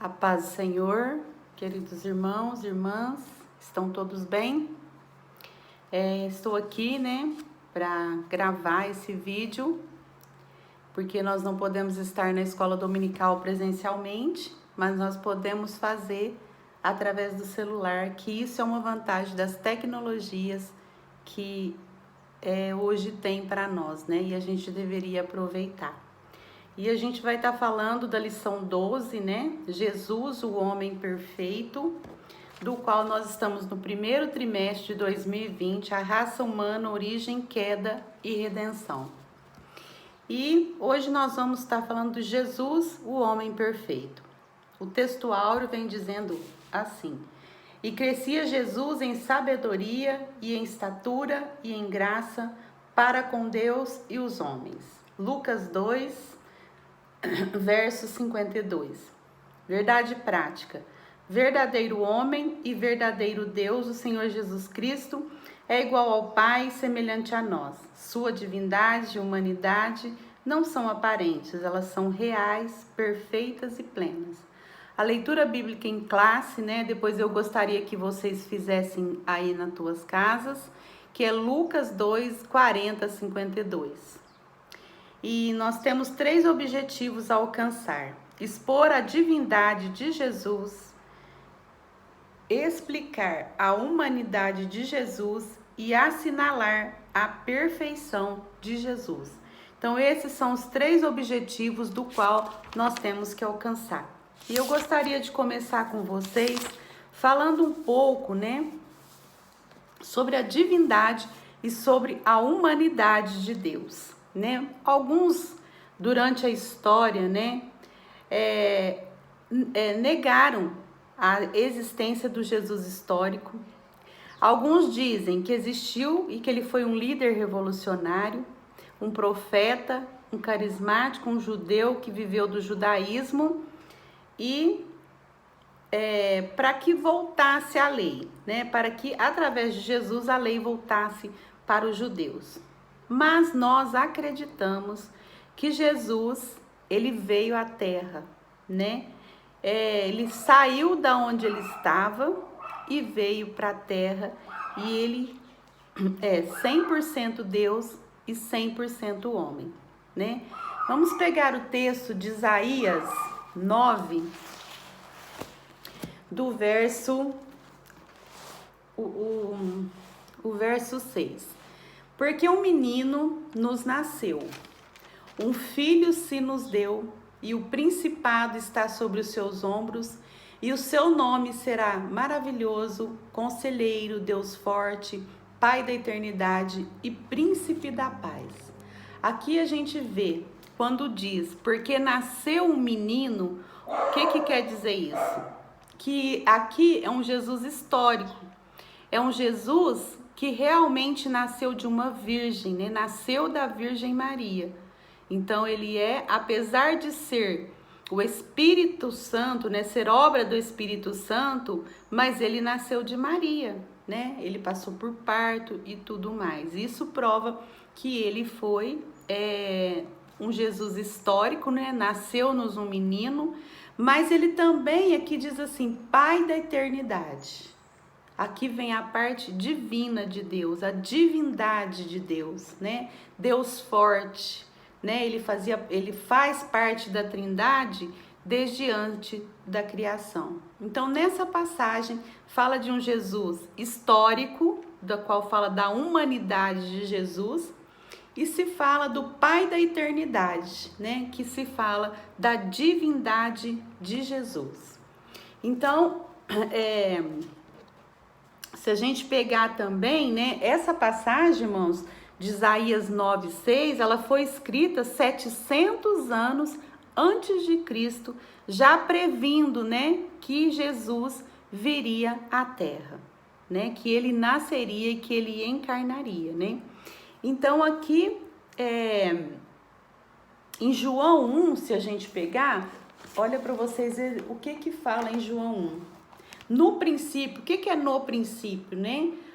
A paz do Senhor, queridos irmãos, irmãs, estão todos bem? Estou aqui, para gravar esse vídeo, porque nós não podemos estar na escola dominical presencialmente, mas nós podemos fazer através do celular, que isso é uma vantagem das tecnologias que hoje tem para nós, E a gente deveria aproveitar. E a gente vai estar falando da lição 12, Jesus, o homem perfeito, do qual nós estamos no primeiro trimestre de 2020, a raça humana, origem, queda e redenção. E hoje nós vamos estar falando de Jesus, o homem perfeito. O texto áureo vem dizendo assim: E crescia Jesus em sabedoria e em estatura e em graça para com Deus e os homens. Lucas 2, verso 52. Verdade prática. Verdadeiro homem e verdadeiro Deus, o Senhor Jesus Cristo, é igual ao Pai, semelhante a nós. Sua divindade e humanidade não são aparentes, elas são reais, perfeitas e plenas. A leitura bíblica em classe, depois eu gostaria que vocês fizessem aí nas tuas casas, que é Lucas 2, 40 a 52. E nós temos 3 objetivos a alcançar: expor a divindade de Jesus, explicar a humanidade de Jesus e assinalar a perfeição de Jesus. Então, esses são os 3 objetivos do qual nós temos que alcançar. E eu gostaria de começar com vocês falando um pouco, sobre a divindade e sobre a humanidade de Deus. Alguns, durante a história, negaram a existência do Jesus histórico. Alguns dizem que existiu e que ele foi um líder revolucionário, um profeta, um carismático, um judeu que viveu do judaísmo e para que voltasse a lei, para que através de Jesus a lei voltasse para os judeus. Mas nós acreditamos que Jesus, ele veio à Terra, ele saiu da onde ele estava e veio para a Terra, e ele é 100% Deus e 100% homem, Vamos pegar o texto de Isaías 9, do verso, o verso 6. Porque um menino nos nasceu, um filho se nos deu, e o principado está sobre os seus ombros, e o seu nome será maravilhoso, conselheiro, Deus forte, Pai da eternidade e príncipe da paz. Aqui a gente vê, quando diz, porque nasceu um menino, o que quer dizer isso? Que aqui é um Jesus histórico, é um Jesus que realmente nasceu de uma virgem, Nasceu da Virgem Maria. Então ele apesar de ser o Espírito Santo, ser obra do Espírito Santo, mas ele nasceu de Maria, Ele passou por parto e tudo mais. Isso prova que ele foi um Jesus histórico, Nasceu-nos um menino, mas ele também aqui diz assim, Pai da eternidade. Aqui vem a parte divina de Deus, a divindade de Deus, Deus forte, Ele faz parte da Trindade desde antes da criação. Então, nessa passagem, fala de um Jesus histórico, da qual fala da humanidade de Jesus, e se fala do Pai da eternidade, que se fala da divindade de Jesus. Então, se a gente pegar também, essa passagem, irmãos, de Isaías 9:6, ela foi escrita 700 anos antes de Cristo, já previndo, que Jesus viria à Terra, que ele nasceria e que ele encarnaria, Então aqui, em João 1, se a gente pegar, olha para vocês ver o que fala em João 1. No princípio, o que é no princípio,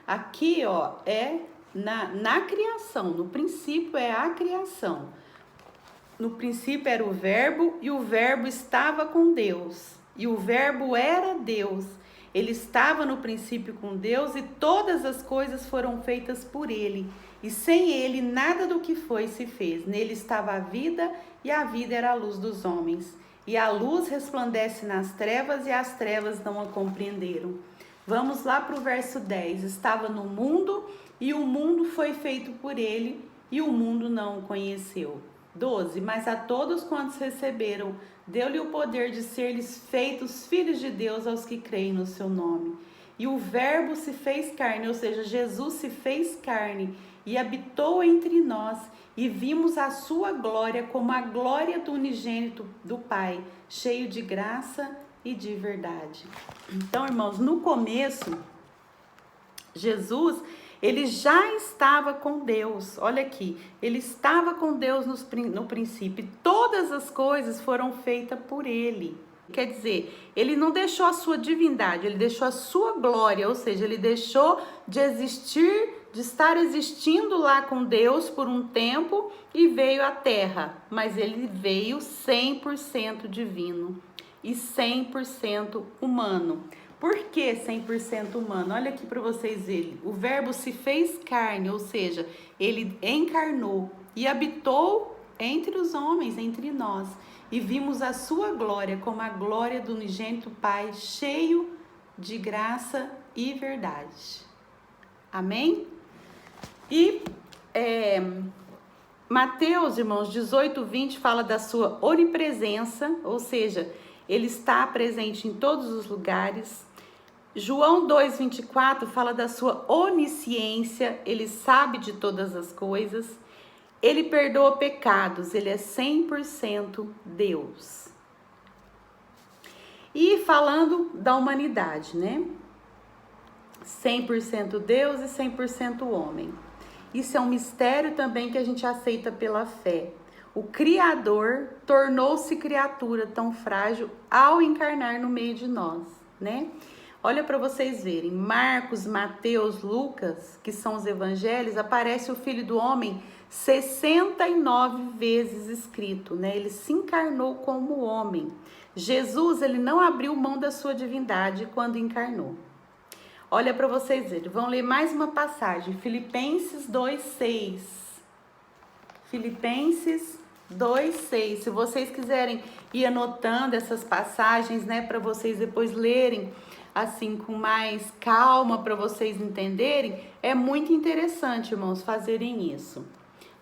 Aqui, é na criação, no princípio é a criação. No princípio era o verbo e o verbo estava com Deus E o Verbo era Deus. Ele estava no princípio com Deus e todas as coisas foram feitas por ele. E sem ele, nada do que foi se fez. Nele estava a vida e a vida era a luz dos homens. E a luz resplandece nas trevas e as trevas não a compreenderam. Vamos lá para o verso 10. Estava no mundo e o mundo foi feito por ele e o mundo não o conheceu. 12. Mas a todos quantos receberam, deu-lhe o poder de ser-lhes feitos filhos de Deus aos que creem no seu nome. E o Verbo se fez carne, ou seja, Jesus se fez carne e habitou entre nós, e vimos a sua glória como a glória do unigênito do Pai, cheio de graça e de verdade. Então, irmãos, no começo, Jesus, ele já estava com Deus. Olha aqui, ele estava com Deus no princípio. Todas as coisas foram feitas por ele. Quer dizer, ele não deixou a sua divindade, ele deixou a sua glória, ou seja, ele deixou de existir, de estar existindo lá com Deus por um tempo e veio à terra. Mas ele veio 100% divino e 100% humano. Por que 100% humano? Olha aqui para vocês verem. O Verbo se fez carne, ou seja, ele encarnou e habitou entre os homens, entre nós. E vimos a sua glória como a glória do unigênito Pai, cheio de graça e verdade. Amém? E Mateus, irmãos, 18:20 fala da sua onipresença, ou seja, ele está presente em todos os lugares. João 2:24 fala da sua onisciência, ele sabe de todas as coisas. Ele perdoa pecados, ele é 100% Deus. E falando da humanidade, né? 100% Deus e 100% homem. Isso é um mistério também que a gente aceita pela fé. O Criador tornou-se criatura tão frágil ao encarnar no meio de nós, né? Olha para vocês verem, Marcos, Mateus, Lucas, que são os evangelhos, aparece o Filho do Homem 69 vezes escrito, né? Ele se encarnou como homem. Jesus, ele não abriu mão da sua divindade quando encarnou. Olha para vocês verem, vão ler mais uma passagem, Filipenses 2:6. Filipenses 2:6. Se vocês quiserem ir anotando essas passagens, né, para vocês depois lerem assim com mais calma, para vocês entenderem, é muito interessante, irmãos, fazerem isso.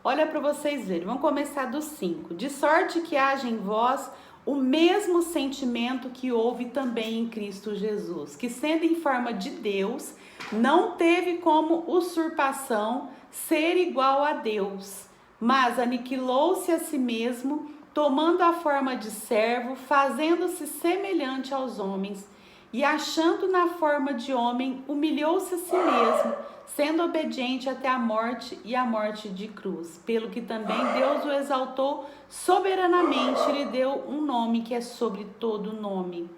Olha para vocês verem, vamos começar do 5. De sorte que haja em vós o mesmo sentimento que houve também em Cristo Jesus, que sendo em forma de Deus, não teve como usurpação ser igual a Deus, mas aniquilou-se a si mesmo, tomando a forma de servo, fazendo-se semelhante aos homens, e achando na forma de homem, humilhou-se a si mesmo, sendo obediente até a morte e a morte de cruz. Pelo que também Deus o exaltou soberanamente e lhe deu um nome que é sobre todo nome,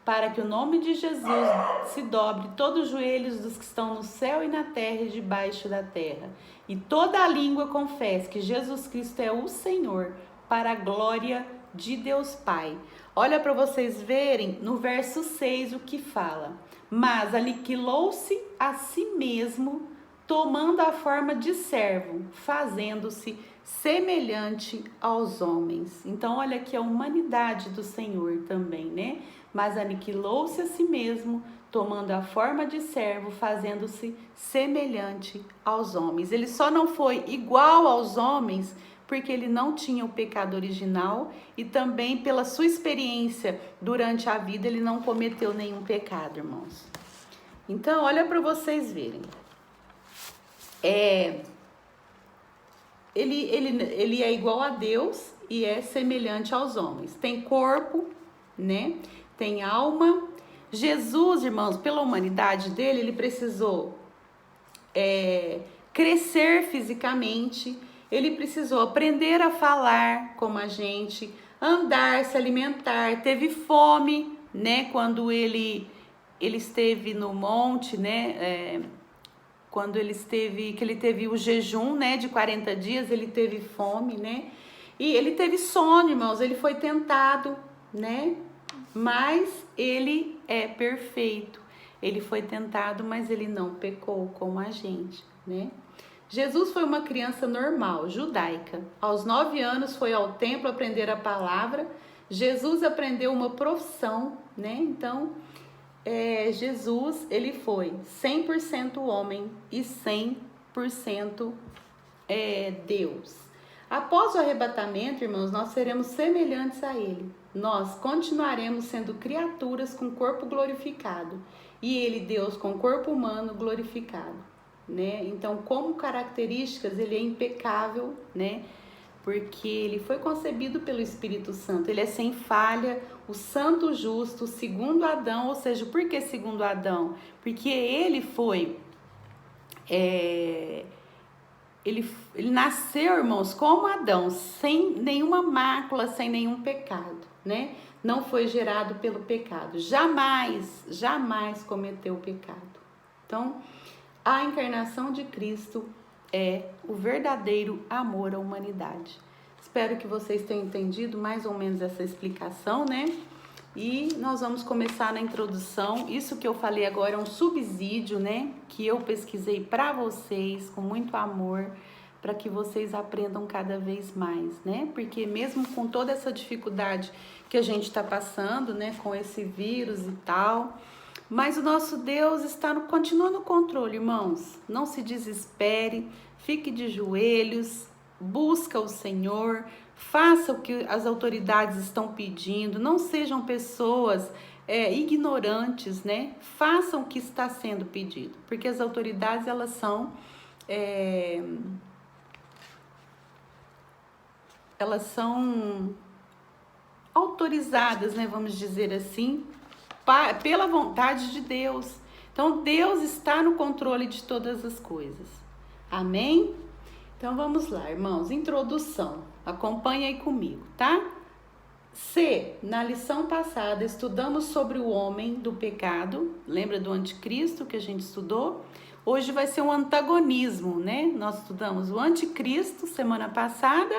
para que o nome de Jesus se dobre todos os joelhos dos que estão no céu e na terra e debaixo da terra, e toda a língua confesse que Jesus Cristo é o Senhor, para a glória de Deus Pai. Olha para vocês verem no verso 6 o que fala. Mas aniquilou-se a si mesmo, tomando a forma de servo, fazendo-se semelhante aos homens. Então, olha aqui a humanidade do Senhor também, né? Mas aniquilou-se a si mesmo, tomando a forma de servo, fazendo-se semelhante aos homens. Ele só não foi igual aos homens porque ele não tinha o pecado original e também pela sua experiência durante a vida ele não cometeu nenhum pecado, irmãos. Então, olha para vocês verem. Ele é igual a Deus e é semelhante aos homens. Tem corpo, né? Tem alma. Jesus, irmãos, pela humanidade dele, ele precisou crescer fisicamente. Ele precisou aprender a falar como a gente, andar, se alimentar, teve fome, né? Quando ele esteve no monte, né? Quando ele teve o jejum, né? De 40 dias, ele teve fome, né? E ele teve sono, irmãos, ele foi tentado, né? mas ele é perfeito. Ele foi tentado, mas ele não pecou como a gente, né? Jesus foi uma criança normal, judaica. Aos 9 anos foi ao templo aprender a palavra. Jesus aprendeu uma profissão, né? Então, Jesus, ele foi 100% homem e 100% Deus. Após o arrebatamento, irmãos, nós seremos semelhantes a ele. Nós continuaremos sendo criaturas com corpo glorificado e ele, Deus, com corpo humano glorificado, né? Então, como características, ele é impecável, né? Porque ele foi concebido pelo Espírito Santo, ele é sem falha, o santo justo, segundo Adão. Ou seja, por que segundo Adão? Porque ele foi... Ele nasceu, irmãos, como Adão, sem nenhuma mácula, sem nenhum pecado, né? Não foi gerado pelo pecado, jamais cometeu pecado. Então, a encarnação de Cristo é o verdadeiro amor à humanidade. Espero que vocês tenham entendido mais ou menos essa explicação, né? E nós vamos começar na introdução. Isso que eu falei agora é um subsídio, né? Que eu pesquisei para vocês com muito amor, para que vocês aprendam cada vez mais, né? Porque mesmo com toda essa dificuldade que a gente está passando, né? Com esse vírus e tal, mas o nosso Deus continua no controle, irmãos. Não se desespere, fique de joelhos, busca o Senhor, faça o que as autoridades estão pedindo, não sejam pessoas ignorantes, né? Façam o que está sendo pedido, porque as autoridades, elas são autorizadas, né? Vamos dizer assim, pela vontade de Deus. Então, Deus está no controle de todas as coisas. Amém? Então, vamos lá, irmãos. Introdução. Acompanha aí comigo, tá? Na lição passada, estudamos sobre o homem do pecado. Lembra do anticristo que a gente estudou? Hoje vai ser um antagonismo, né? Nós estudamos o anticristo semana passada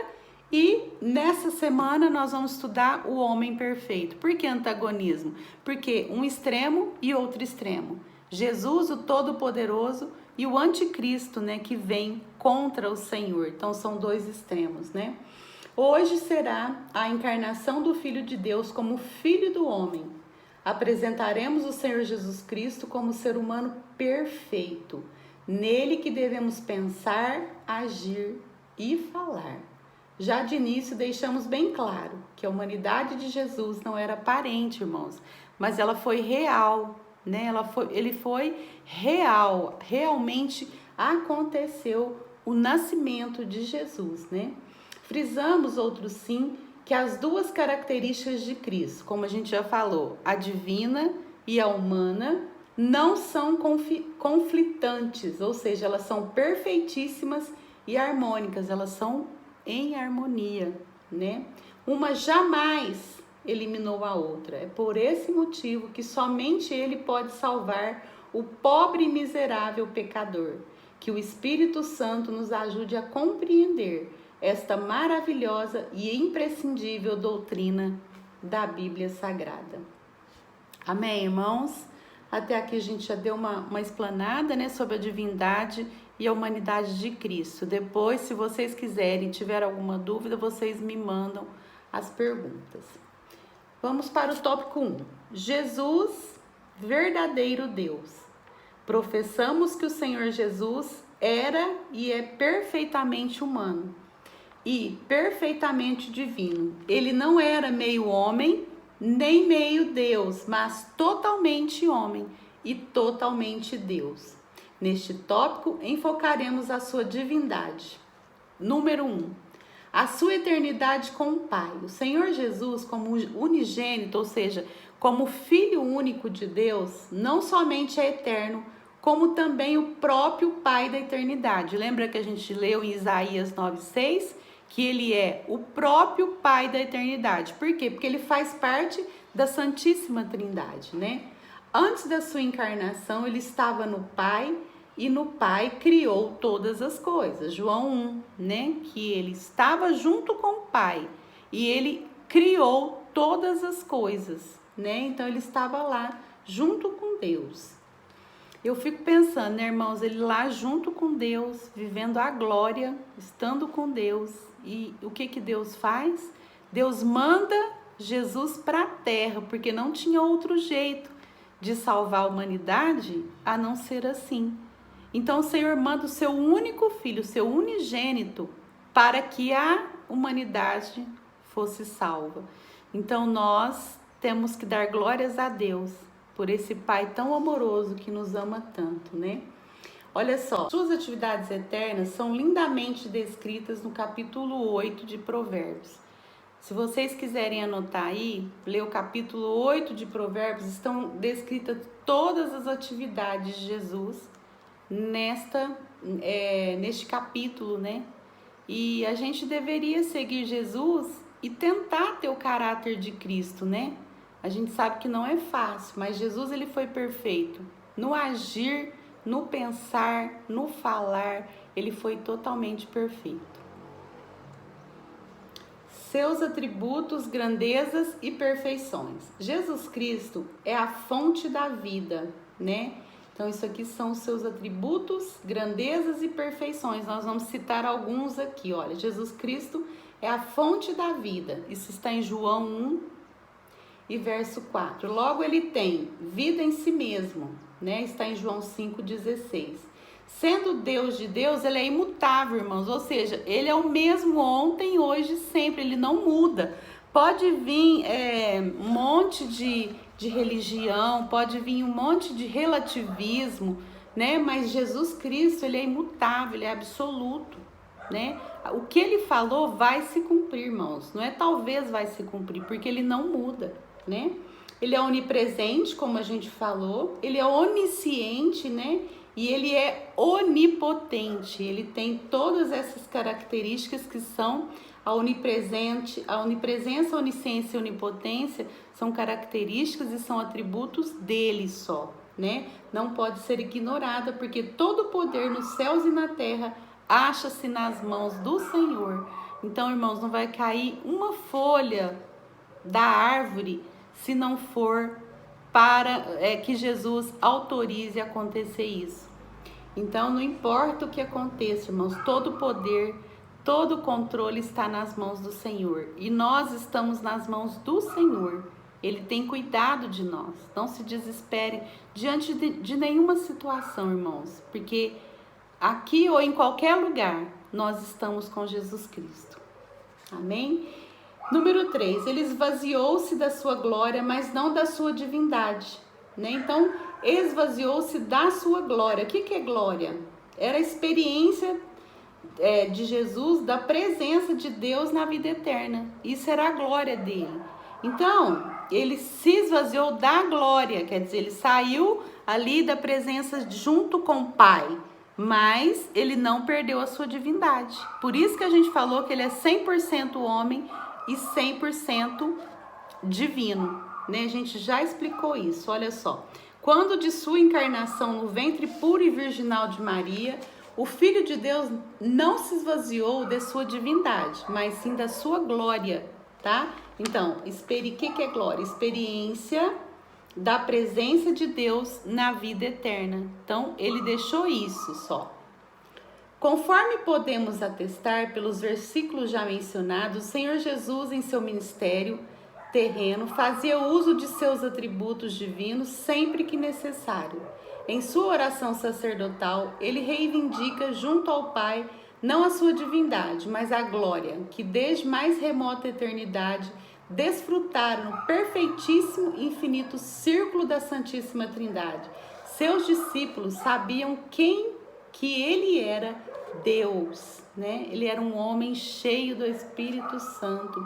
e nessa semana nós vamos estudar o homem perfeito. Por que antagonismo? Porque um extremo e outro extremo. Jesus, o Todo-Poderoso, e o anticristo, né, que vem contra o Senhor. Então, são dois extremos, né? Hoje será a encarnação do Filho de Deus como Filho do homem. Apresentaremos o Senhor Jesus Cristo como ser humano perfeito. Nele que devemos pensar, agir e falar. Já de início, deixamos bem claro que a humanidade de Jesus não era aparente, irmãos, mas ela foi real, né? Ele foi real, realmente aconteceu o nascimento de Jesus, né? Frisamos, outro sim, que as duas características de Cristo, como a gente já falou, a divina e a humana, não são conflitantes, ou seja, elas são perfeitíssimas e harmônicas, elas são em harmonia, né? Uma jamais eliminou a outra. É por esse motivo que somente Ele pode salvar o pobre e miserável pecador. Que o Espírito Santo nos ajude a compreender esta maravilhosa e imprescindível doutrina da Bíblia Sagrada. Amém, irmãos? Até aqui a gente já deu uma explanada, né, sobre a divindade e a humanidade de Cristo. Depois, se vocês quiserem, tiver alguma dúvida, vocês me mandam as perguntas. Vamos para o tópico 1. Jesus, verdadeiro Deus. Professamos que o Senhor Jesus era e é perfeitamente humano e perfeitamente divino. Ele não era meio homem, nem meio Deus, mas totalmente homem e totalmente Deus. Neste tópico, enfocaremos a sua divindade. Número 1. A sua eternidade com o Pai. O Senhor Jesus, como unigênito, ou seja, como Filho único de Deus, não somente é eterno, como também o próprio Pai da eternidade. Lembra que a gente leu em Isaías 9:6? Que ele é o próprio Pai da eternidade. Por quê? Porque ele faz parte da Santíssima Trindade, né? Antes da sua encarnação, ele estava no Pai e no Pai criou todas as coisas. João 1, né? Que ele estava junto com o Pai e ele criou todas as coisas, né? Então ele estava lá junto com Deus. Eu fico pensando, né, irmãos, ele lá junto com Deus, vivendo a glória, estando com Deus. E o que Deus faz? Deus manda Jesus para a terra, porque não tinha outro jeito de salvar a humanidade a não ser assim. Então o Senhor manda o seu único filho, o seu unigênito, para que a humanidade fosse salva. Então nós temos que dar glórias a Deus por esse Pai tão amoroso que nos ama tanto, né? Olha só, suas atividades eternas são lindamente descritas no capítulo 8 de Provérbios. Se vocês quiserem anotar aí, ler o capítulo 8 de Provérbios, estão descritas todas as atividades de Jesus neste capítulo, né? E a gente deveria seguir Jesus e tentar ter o caráter de Cristo, né? A gente sabe que não é fácil, mas Jesus ele foi perfeito. No agir, no pensar, no falar, ele foi totalmente perfeito. Seus atributos, grandezas e perfeições. Jesus Cristo é a fonte da vida, né? Então isso aqui são os seus atributos, grandezas e perfeições. Nós vamos citar alguns aqui, olha. Jesus Cristo é a fonte da vida. Isso está em João 1 e verso 4. Logo ele tem vida em si mesmo, né? Está em João 5,16. Sendo Deus de Deus, ele é imutável, irmãos. Ou seja, ele é o mesmo ontem, hoje e sempre. Ele não muda. Pode vir um monte de religião, pode vir um monte de relativismo, né? Mas Jesus Cristo, ele é imutável, ele é absoluto, né? O que ele falou vai se cumprir, irmãos. Não é talvez vai se cumprir, porque ele não muda, né? Ele é onipresente, como a gente falou. Ele é onisciente, né? E ele é onipotente. Ele tem todas essas características que são a onipresença, a onisciência e a onipotência são características e são atributos dele só, né? Não pode ser ignorada, porque todo o poder nos céus e na terra acha-se nas mãos do Senhor. Então, irmãos, não vai cair uma folha da árvore se não for para que Jesus autorize acontecer isso. Então, não importa o que aconteça, irmãos, todo o poder, todo o controle está nas mãos do Senhor. E nós estamos nas mãos do Senhor. Ele tem cuidado de nós. Não se desespere diante de nenhuma situação, irmãos, porque aqui ou em qualquer lugar, nós estamos com Jesus Cristo. Amém? Número 3, ele esvaziou-se da sua glória, mas não da sua divindade, né? Então, esvaziou-se da sua glória. O que é glória? Era a experiência de Jesus, da presença de Deus na vida eterna. Isso era a glória dele. Então, ele se esvaziou da glória, quer dizer, ele saiu ali da presença junto com o Pai, mas ele não perdeu a sua divindade. Por isso que a gente falou que ele é 100% homem e 100% divino, né? A gente já explicou isso, olha só. Quando de sua encarnação no ventre puro e virginal de Maria, o Filho de Deus não se esvaziou de sua divindade, mas sim da sua glória, tá? Então, o que é glória? Experiência da presença de Deus na vida eterna. Então, ele deixou isso só. Conforme podemos atestar pelos versículos já mencionados, o Senhor Jesus, em seu ministério terreno, fazia uso de seus atributos divinos sempre que necessário. Em sua oração sacerdotal, ele reivindica junto ao Pai não a sua divindade, mas a glória, que desde mais remota eternidade desfrutaram no perfeitíssimo e infinito círculo da Santíssima Trindade. Seus discípulos sabiam que ele era Deus, né? Ele era um homem cheio do Espírito Santo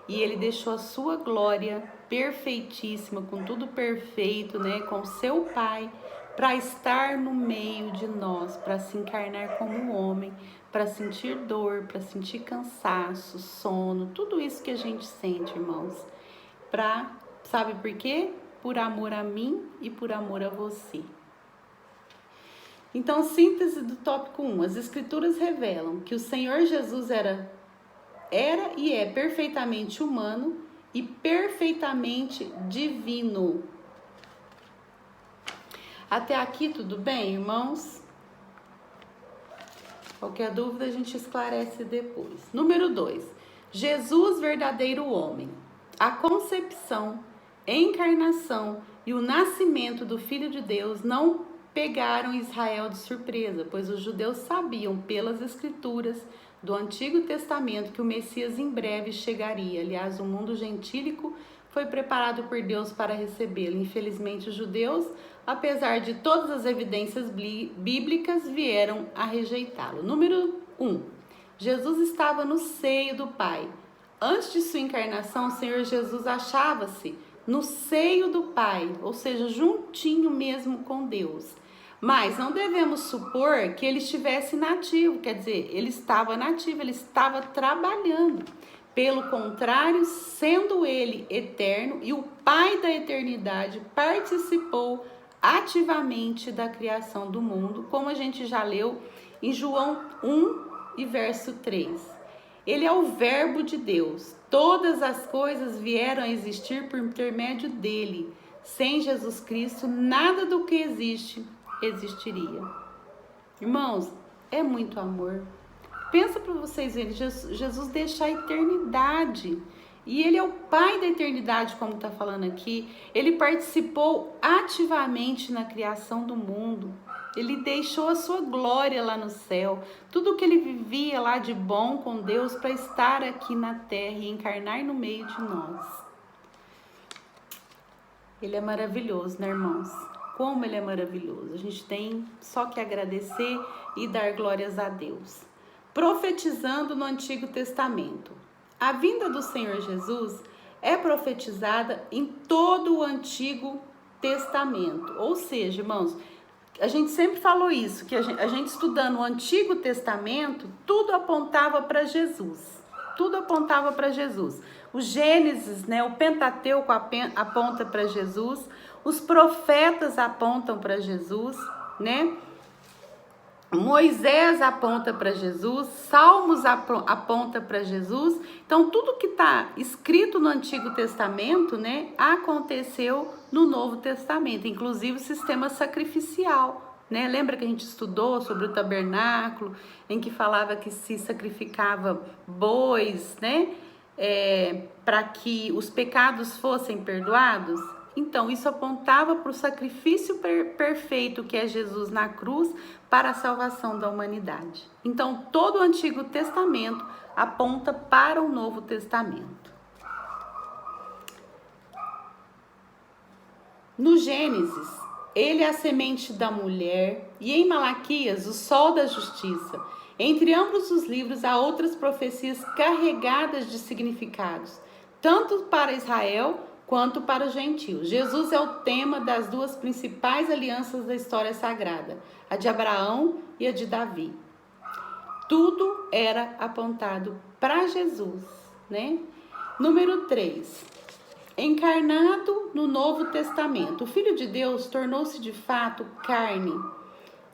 e ele deixou a sua glória perfeitíssima, com tudo perfeito, né? Com seu Pai, para estar no meio de nós, para se encarnar como um homem, para sentir dor, para sentir cansaço, sono, tudo isso que a gente sente, irmãos. Sabe por quê? Por amor a mim e por amor a você. Então, síntese do tópico 1. As Escrituras revelam que o Senhor Jesus era e é perfeitamente humano e perfeitamente divino. Até aqui tudo bem, irmãos? Qualquer dúvida a gente esclarece depois. Número 2. Jesus, verdadeiro homem. A concepção, encarnação e o nascimento do Filho de Deus não pegaram Israel de surpresa, pois os judeus sabiam pelas escrituras do Antigo Testamento que o Messias em breve chegaria. Aliás, o mundo gentílico foi preparado por Deus para recebê-lo. Infelizmente, os judeus, apesar de todas as evidências bíblicas, vieram a rejeitá-lo. Número 1. Jesus estava no seio do Pai. Antes de sua encarnação, o Senhor Jesus achava-se no seio do Pai, ou seja, juntinho mesmo com Deus. Mas não devemos supor que ele estivesse inativo, quer dizer, ele estava nativo, ele estava trabalhando. Pelo contrário, sendo ele eterno e o Pai da eternidade, participou ativamente da criação do mundo, como a gente já leu em João 1 e verso 3. Ele é o Verbo de Deus. Todas as coisas vieram a existir por intermédio dele. Sem Jesus Cristo, nada do que existe existiria. Irmãos, é muito amor. Pensa para vocês verem, Jesus deixa a eternidade. E ele é o Pai da eternidade, como está falando aqui. Ele participou ativamente na criação do mundo. Ele deixou a sua glória lá no céu. Tudo que ele vivia lá de bom com Deus para estar aqui na terra e encarnar no meio de nós. Ele é maravilhoso, né, irmãos? Como ele é maravilhoso. A gente tem só que agradecer e dar glórias a Deus. Profetizando no Antigo Testamento. A vinda do Senhor Jesus é profetizada em todo o Antigo Testamento. Ou seja, irmãos, a gente sempre falou isso, que a gente estudando o Antigo Testamento, tudo apontava para Jesus. Tudo apontava para Jesus. O Gênesis, né, o Pentateuco aponta para Jesus. Os profetas apontam para Jesus, né? Moisés aponta para Jesus, Salmos aponta para Jesus. Então, tudo que está escrito no Antigo Testamento, né, aconteceu no Novo Testamento, inclusive o sistema sacrificial, né? Lembra que a gente estudou sobre o tabernáculo, em que falava que se sacrificava bois, né, para que os pecados fossem perdoados? Então, isso apontava para o sacrifício perfeito que é Jesus na cruz para a salvação da humanidade. Então, todo o Antigo Testamento aponta para o Novo Testamento. No Gênesis, ele é a semente da mulher, e em Malaquias, o sol da justiça. Entre ambos os livros, há outras profecias carregadas de significados, tanto para Israel quanto para os gentios. Jesus é o tema das duas principais alianças da história sagrada, a de Abraão e a de Davi. Tudo era apontado para Jesus, né? Número 3. Encarnado no Novo Testamento. O Filho de Deus tornou-se de fato carne,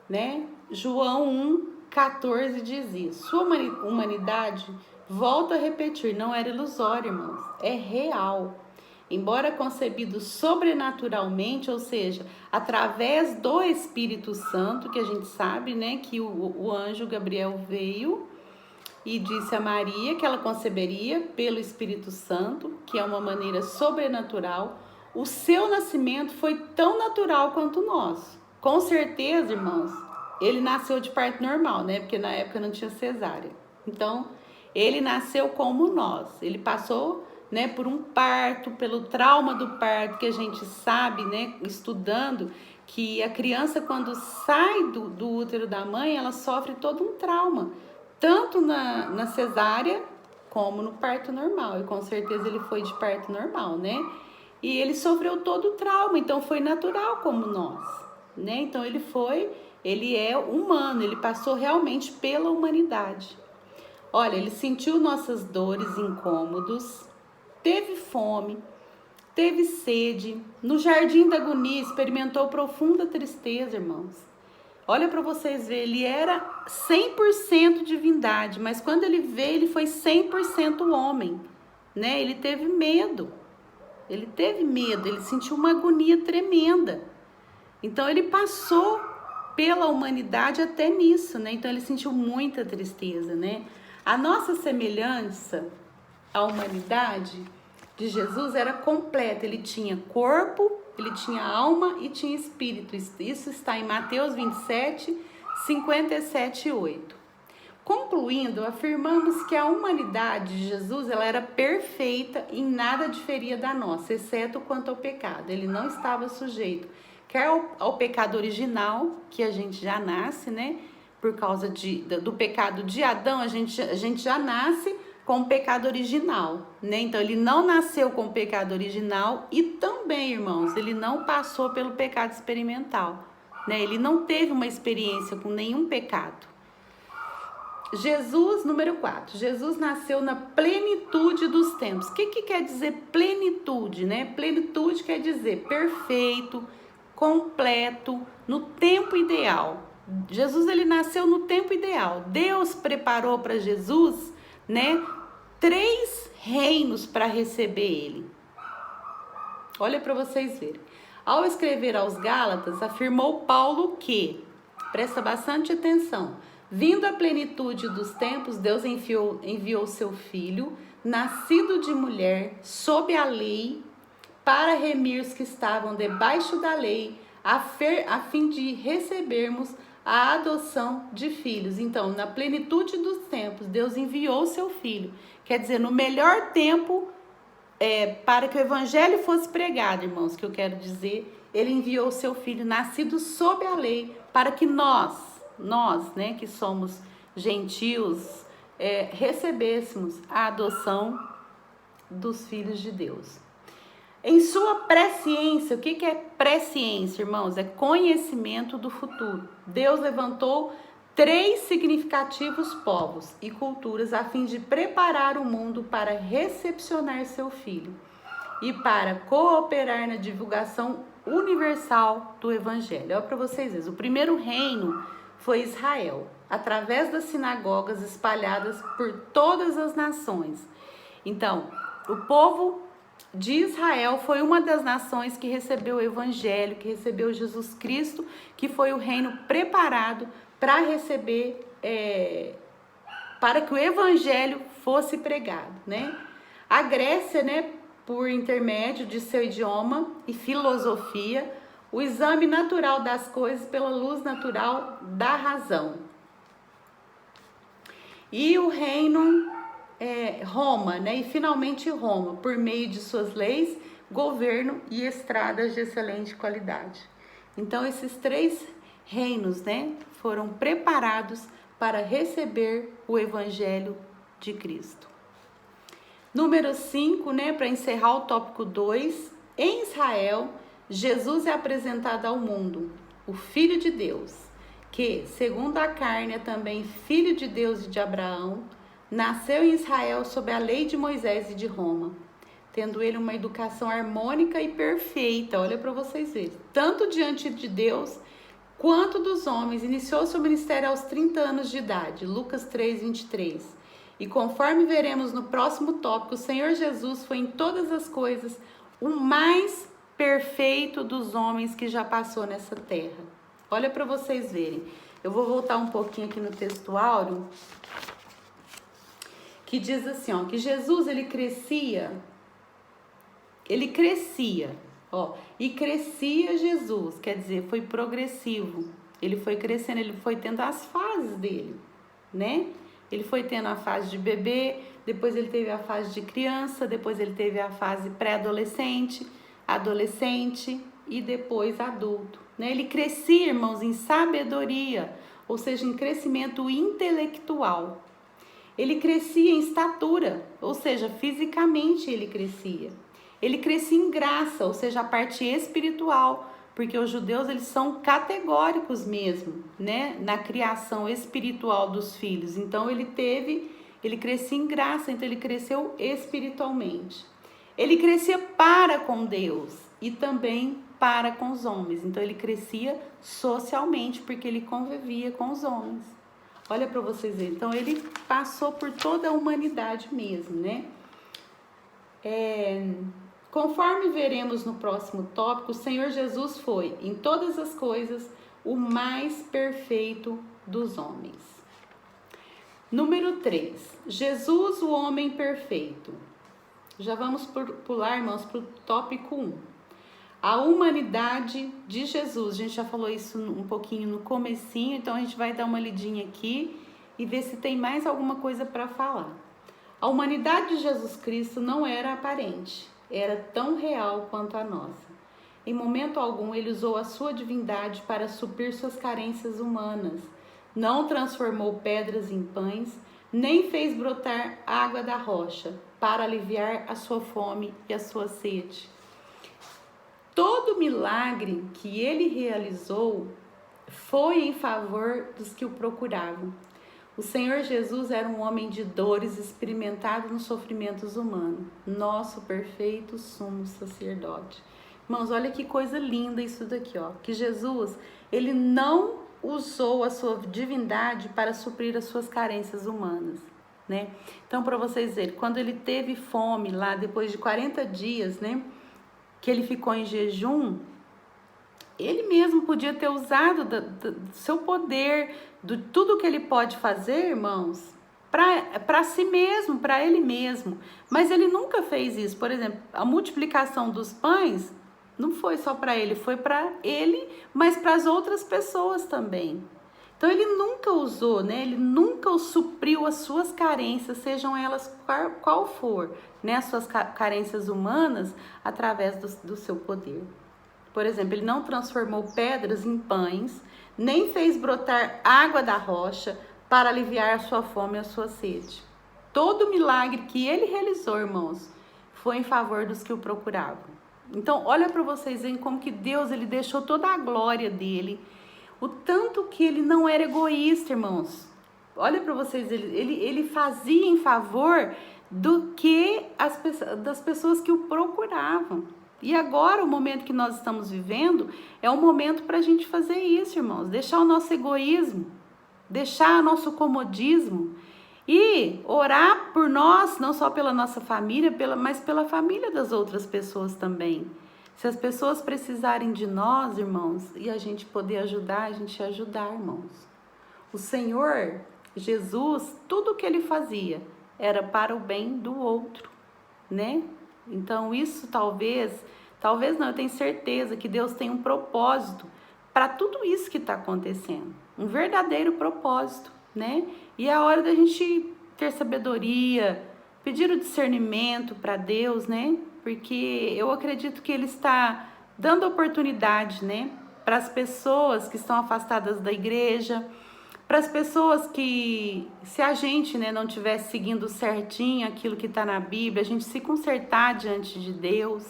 né? João 1,14 diz isso. Sua humanidade, volto a repetir, não era ilusória, irmãos, é real. Embora concebido sobrenaturalmente, ou seja, através do Espírito Santo, que a gente sabe, né, que o anjo Gabriel veio e disse a Maria que ela conceberia pelo Espírito Santo, que é uma maneira sobrenatural, o seu nascimento foi tão natural quanto o nosso. Com certeza, irmãos, ele nasceu de parto normal, né, porque na época não tinha cesárea. Então, ele nasceu como nós, ele passou, né, por um parto, pelo trauma do parto, que a gente sabe, né, estudando, que a criança quando sai do útero da mãe, ela sofre todo um trauma, tanto na cesárea como no parto normal, e com certeza ele foi de parto normal, né, e ele sofreu todo o trauma, então foi natural como nós, né, então ele é humano, ele passou realmente pela humanidade. Olha, ele sentiu nossas dores e incômodos, teve fome, teve sede, no jardim da agonia experimentou profunda tristeza, irmãos. Olha para vocês verem, ele era 100% divindade, mas quando ele veio, ele foi 100% homem, né? Ele teve medo. Ele sentiu uma agonia tremenda. Então ele passou pela humanidade até nisso, né? Então ele sentiu muita tristeza, né? A nossa semelhança à humanidade de Jesus era completa. Ele tinha corpo, ele tinha alma e tinha espírito. Isso está em Mateus 27, 57 e 8. Concluindo, afirmamos que a humanidade de Jesus ela era perfeita e nada diferia da nossa, exceto quanto ao pecado. Ele não estava sujeito quer ao pecado original, que a gente já nasce, né? Por causa do pecado de Adão, a gente já nasce com o pecado original, né? Então, ele não nasceu com o pecado original e também, irmãos, ele não passou pelo pecado experimental, né? Ele não teve uma experiência com nenhum pecado. Jesus, número 4, Jesus nasceu na plenitude dos tempos. O que quer dizer plenitude, né? Plenitude quer dizer perfeito, completo, no tempo ideal. Jesus, ele nasceu no tempo ideal. Deus preparou para Jesus, né, 3 reinos para receber ele. Olha para vocês verem. Ao escrever aos Gálatas, afirmou Paulo que, presta bastante atenção, vindo à plenitude dos tempos, Deus enviou seu Filho, nascido de mulher, sob a lei, para remir os que estavam debaixo da lei, a fim de recebermos a adoção de filhos. Então, na plenitude dos tempos, Deus enviou seu Filho. Quer dizer, no melhor tempo, para que o evangelho fosse pregado, irmãos, que eu quero dizer, ele enviou seu Filho, nascido sob a lei, para que nós, né, que somos gentios, recebêssemos a adoção dos filhos de Deus. Em sua presciência, o que é presciência, irmãos? É conhecimento do futuro. Deus levantou 3 significativos povos e culturas a fim de preparar o mundo para recepcionar seu Filho e para cooperar na divulgação universal do Evangelho. Olha para vocês verem, o primeiro reino foi Israel, através das sinagogas espalhadas por todas as nações. Então, o povo de Israel foi uma das nações que recebeu o Evangelho, que recebeu Jesus Cristo, que foi o reino preparado para receber, para que o Evangelho fosse pregado, né? A Grécia, né, por intermédio de seu idioma e filosofia, o exame natural das coisas pela luz natural da razão. E o reino Roma, né? E finalmente Roma, por meio de suas leis, governo e estradas de excelente qualidade. Então, esses 3 reinos, né, foram preparados para receber o Evangelho de Cristo. Número 5, né, para encerrar o tópico 2, em Israel, Jesus é apresentado ao mundo, o Filho de Deus, que, segundo a carne, é também Filho de Deus e de Abraão, nasceu em Israel sob a lei de Moisés e de Roma, tendo ele uma educação harmônica e perfeita, olha para vocês verem, tanto diante de Deus quanto dos homens. Iniciou seu ministério aos 30 anos de idade, Lucas 3, 23. E conforme veremos no próximo tópico, o Senhor Jesus foi em todas as coisas o mais perfeito dos homens que já passou nessa terra. Olha para vocês verem. Eu vou voltar um pouquinho aqui no texto áureo, que diz assim, ó, que Jesus, ele crescia, ó, e crescia Jesus, quer dizer, foi progressivo, ele foi crescendo, ele foi tendo as fases dele, né? Ele foi tendo a fase de bebê, depois ele teve a fase de criança, depois ele teve a fase pré-adolescente, adolescente e depois adulto, né? Ele crescia, irmãos, em sabedoria, ou seja, em crescimento intelectual. Ele crescia em estatura, ou seja, fisicamente ele crescia. Ele crescia em graça, ou seja, a parte espiritual, porque os judeus, eles são categóricos mesmo, né, na criação espiritual dos filhos. Então ele crescia em graça, então ele cresceu espiritualmente. Ele crescia para com Deus e também para com os homens. Então ele crescia socialmente, porque ele convivia com os homens. Olha para vocês verem. Então ele passou por toda a humanidade mesmo, né? Conforme veremos no próximo tópico, o Senhor Jesus foi, em todas as coisas, o mais perfeito dos homens. Número 3. Jesus, o homem perfeito. Já vamos pular, irmãos, para o tópico 1. A humanidade de Jesus. A gente já falou isso um pouquinho no comecinho, então a gente vai dar uma lidinha aqui e ver se tem mais alguma coisa para falar. A humanidade de Jesus Cristo não era aparente, era tão real quanto a nossa. Em momento algum, ele usou a sua divindade para suprir suas carências humanas. Não transformou pedras em pães, nem fez brotar água da rocha para aliviar a sua fome e a sua sede. Todo milagre que ele realizou foi em favor dos que o procuravam. O Senhor Jesus era um homem de dores, experimentado nos sofrimentos humanos, nosso perfeito sumo sacerdote. Irmãos, olha que coisa linda isso daqui, ó. Que Jesus, ele não usou a sua divindade para suprir as suas carências humanas, né? Então, para vocês verem, quando ele teve fome lá, depois de 40 dias, né, que ele ficou em jejum, ele mesmo podia ter usado do seu poder, de tudo que ele pode fazer, irmãos, para si mesmo, para ele mesmo. Mas ele nunca fez isso. Por exemplo, a multiplicação dos pães não foi só para ele, foi para ele, mas para as outras pessoas também. Então ele nunca usou, né? Ele nunca supriu as suas carências, sejam elas qual for, né? As suas carências humanas, através do seu poder. Por exemplo, ele não transformou pedras em pães, nem fez brotar água da rocha para aliviar a sua fome e a sua sede. Todo milagre que ele realizou, irmãos, foi em favor dos que o procuravam. Então, olha para vocês verem como que Deus, ele deixou toda a glória dele, o tanto que ele não era egoísta, irmãos. Olha para vocês, ele fazia em favor das pessoas que o procuravam. E agora, o momento que nós estamos vivendo, é um momento para a gente fazer isso, irmãos. Deixar o nosso egoísmo, deixar o nosso comodismo e orar por nós, não só pela nossa família, mas pela família das outras pessoas também. Se as pessoas precisarem de nós, irmãos, e a gente poder ajudar, a gente ajudar, irmãos. O Senhor Jesus, tudo o que ele fazia era para o bem do outro, né? Então isso talvez não, eu tenho certeza que Deus tem um propósito para tudo isso que está acontecendo, um verdadeiro propósito, né? E é a hora da gente ter sabedoria, pedir o discernimento para Deus, né? Porque eu acredito que Ele está dando oportunidade, né? Para as pessoas que estão afastadas da igreja, para as pessoas que, se a gente, né, não estivesse seguindo certinho aquilo que está na Bíblia, a gente se consertar diante de Deus.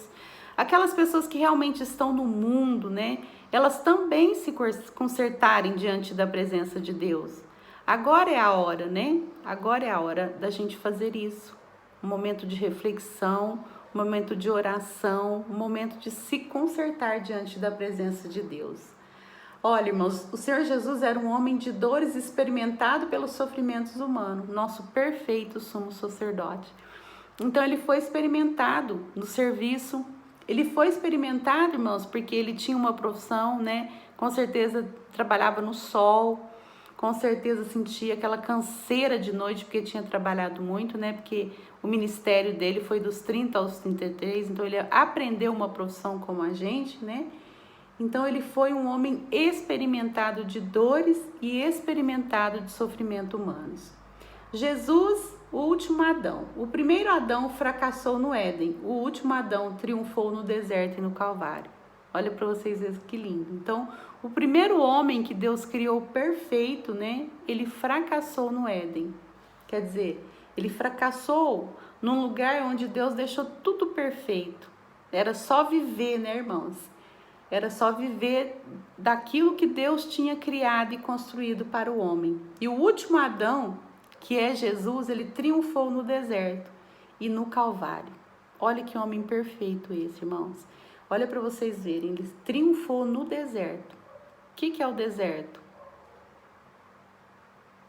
Aquelas pessoas que realmente estão no mundo, né, elas também se consertarem diante da presença de Deus. Agora é a hora, né? Agora é a hora da gente fazer isso. Um momento de reflexão, um momento de oração, um momento de se consertar diante da presença de Deus. Olha, irmãos, o Senhor Jesus era um homem de dores, experimentado pelos sofrimentos humanos, nosso perfeito sumo sacerdote. Então ele foi experimentado no serviço, ele foi experimentado, irmãos, porque ele tinha uma profissão, né? Com certeza trabalhava no sol, com certeza sentia aquela canseira de noite, porque tinha trabalhado muito, né? Porque o ministério dele foi dos 30 aos 33, então ele aprendeu uma profissão como a gente, né? Então ele foi um homem experimentado de dores e experimentado de sofrimento humanos. Jesus, o último Adão. O primeiro Adão fracassou no Éden. O último Adão triunfou no deserto e no Calvário. Olha para vocês verem que lindo. Então, o primeiro homem que Deus criou perfeito, né? Ele fracassou no Éden. Quer dizer, ele fracassou num lugar onde Deus deixou tudo perfeito. Era só viver, né, irmãos? Era só viver daquilo que Deus tinha criado e construído para o homem. E o último Adão, que é Jesus, ele triunfou no deserto e no Calvário. Olha que homem perfeito esse, irmãos. Olha para vocês verem, ele triunfou no deserto. O que é o deserto?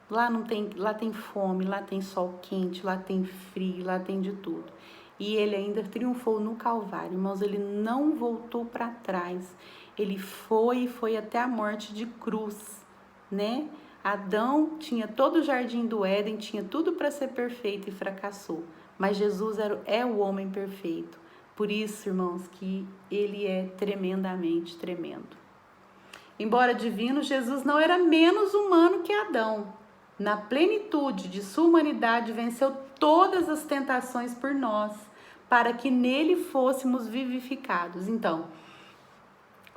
Lá tem fome, lá tem sol quente, lá tem frio, lá tem de tudo. e ele ainda triunfou no Calvário. Irmãos, ele não voltou para trás. Ele foi até a morte de cruz, né? Adão tinha todo o jardim do Éden, tinha tudo para ser perfeito e fracassou. Mas Jesus é o homem perfeito. Por isso, irmãos, que ele é tremendamente tremendo. Embora divino, Jesus não era menos humano que Adão. Na plenitude de sua humanidade, venceu todas as tentações por nós, para que nele fôssemos vivificados. Então,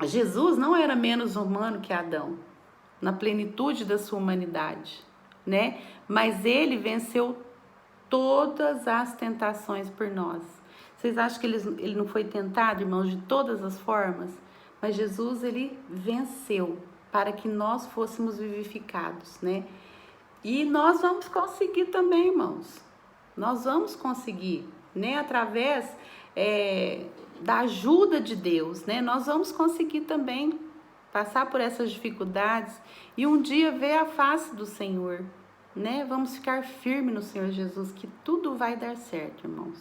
Jesus não era menos humano que Adão, na plenitude da sua humanidade, né? Mas ele venceu todas as tentações por nós. Vocês acham que ele não foi tentado, irmãos, de todas as formas? Mas Jesus, ele venceu para que nós fôssemos vivificados, né? E nós vamos conseguir também, irmãos. Nós vamos conseguir, né? Através da ajuda de Deus, né? Nós vamos conseguir também passar por essas dificuldades e um dia ver a face do Senhor, né? Vamos ficar firmes no Senhor Jesus, que tudo vai dar certo, irmãos.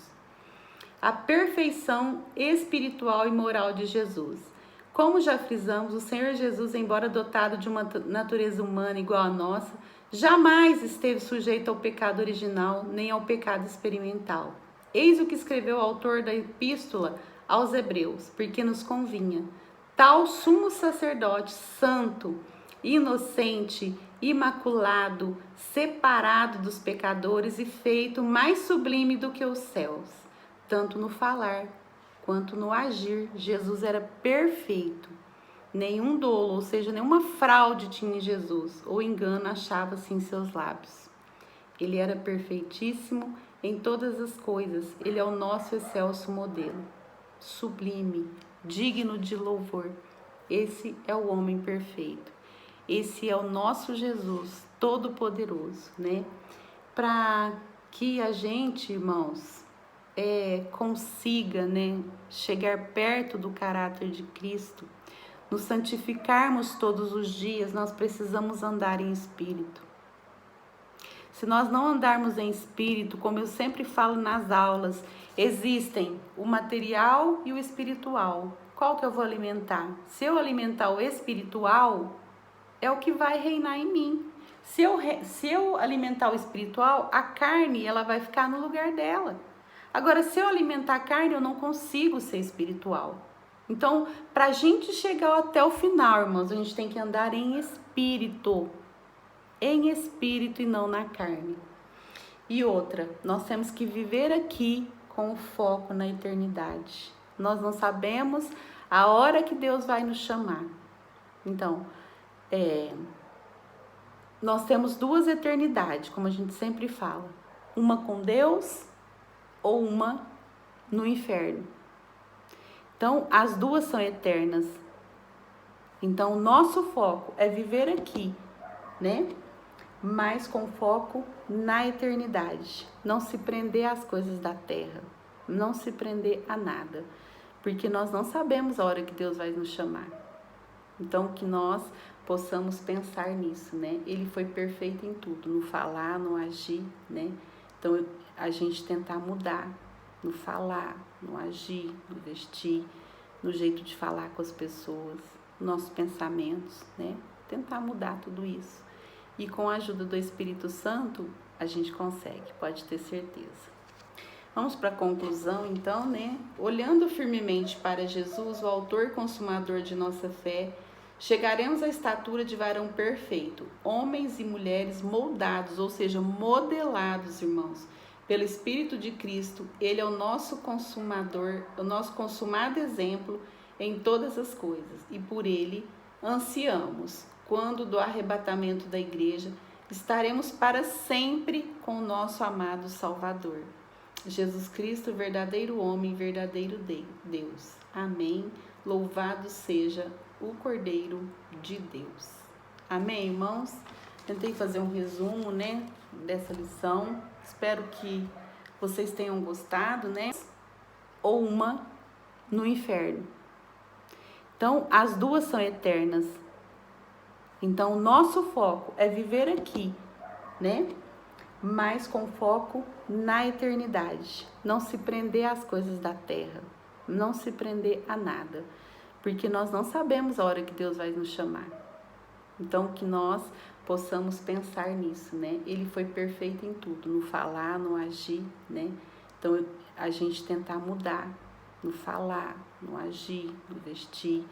A perfeição espiritual e moral de Jesus. Como já frisamos, o Senhor Jesus, embora dotado de uma natureza humana igual à nossa, jamais esteve sujeito ao pecado original, nem ao pecado experimental. Eis o que escreveu o autor da epístola aos Hebreus, porque nos convinha. Tal sumo sacerdote, santo, inocente, imaculado, separado dos pecadores e feito mais sublime do que os céus, tanto no falar quanto no agir. Jesus era perfeito. Nenhum dolo, ou seja, nenhuma fraude tinha em Jesus, ou engano achava-se em seus lábios. Ele era perfeitíssimo em todas as coisas. Ele é o nosso excelso modelo, sublime, digno de louvor. Esse é o homem perfeito. Esse é o nosso Jesus, todo-poderoso, né? Para que a gente, irmãos, consiga, né, chegar perto do caráter de Cristo, nos santificarmos todos os dias, nós precisamos andar em espírito. Se nós não andarmos em espírito, como eu sempre falo nas aulas, existem o material e o espiritual. Qual que eu vou alimentar? Se eu alimentar o espiritual, é o que vai reinar em mim. Se eu alimentar o espiritual, a carne ela vai ficar no lugar dela. Agora, se eu alimentar a carne, eu não consigo ser espiritual. Então, para a gente chegar até o final, irmãos, a gente tem que andar em espírito e não na carne. E outra, nós temos que viver aqui com o foco na eternidade. Nós não sabemos a hora que Deus vai nos chamar. Então, nós temos duas eternidades, como a gente sempre fala. Uma com Deus ou uma no inferno. Então, as duas são eternas. Então, o nosso foco é viver aqui, né? Mas com foco na eternidade. Não se prender às coisas da terra. Não se prender a nada. Porque nós não sabemos a hora que Deus vai nos chamar. Então, que nós possamos pensar nisso, né? Ele foi perfeito em tudo, no falar, no agir, né? Então, a gente tentar mudar no falar, no agir, no vestir, no jeito de falar com as pessoas, nossos pensamentos, né? Tentar mudar tudo isso. E com a ajuda do Espírito Santo, a gente consegue, pode ter certeza. Vamos para a conclusão, então, né? Olhando firmemente para Jesus, o autor e consumador de nossa fé, chegaremos à estatura de varão perfeito, homens e mulheres moldados, ou seja, modelados, irmãos, pelo Espírito de Cristo. Ele é o nosso consumador, o nosso consumado exemplo em todas as coisas. E por ele ansiamos, quando do arrebatamento da igreja, estaremos para sempre com o nosso amado Salvador. Jesus Cristo, verdadeiro homem, verdadeiro Deus. Amém. Louvado seja o Cordeiro de Deus. Amém, irmãos? Tentei fazer um resumo, né, dessa lição. Espero que vocês tenham gostado, né? Ou uma no inferno. Então, as duas são eternas. Então, o nosso foco é viver aqui, né? mas com foco na eternidade. Não se prender às coisas da terra, não se prender a nada, porque nós não sabemos a hora que Deus vai nos chamar. Então, que nós possamos pensar nisso, né? Ele foi perfeito em tudo, no falar, no agir, né? Então, a gente tentar mudar no falar, no agir, no vestir,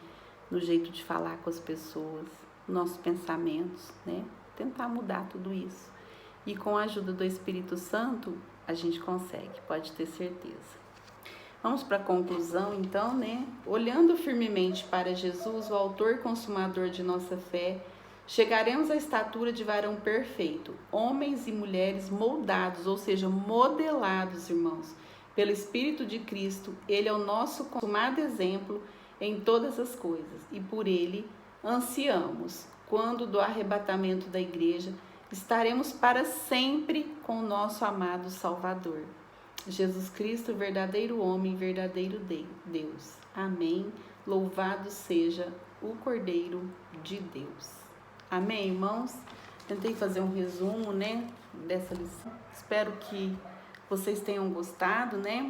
no jeito de falar com as pessoas, nossos pensamentos, né? Tentar mudar tudo isso. E com a ajuda do Espírito Santo, a gente consegue, pode ter certeza. Vamos para a conclusão, então, né? Olhando firmemente para Jesus, o autor e consumador de nossa fé, chegaremos à estatura de varão perfeito, homens e mulheres moldados, ou seja, modelados, irmãos, pelo Espírito de Cristo. Ele é o nosso consumado exemplo em todas as coisas, e por ele ansiamos, quando do arrebatamento da igreja, estaremos para sempre com o nosso amado Salvador. Jesus Cristo, verdadeiro homem, verdadeiro Deus. Amém. Louvado seja o Cordeiro de Deus. Amém, irmãos? Tentei fazer um resumo, né, dessa lição. Espero que vocês tenham gostado, né?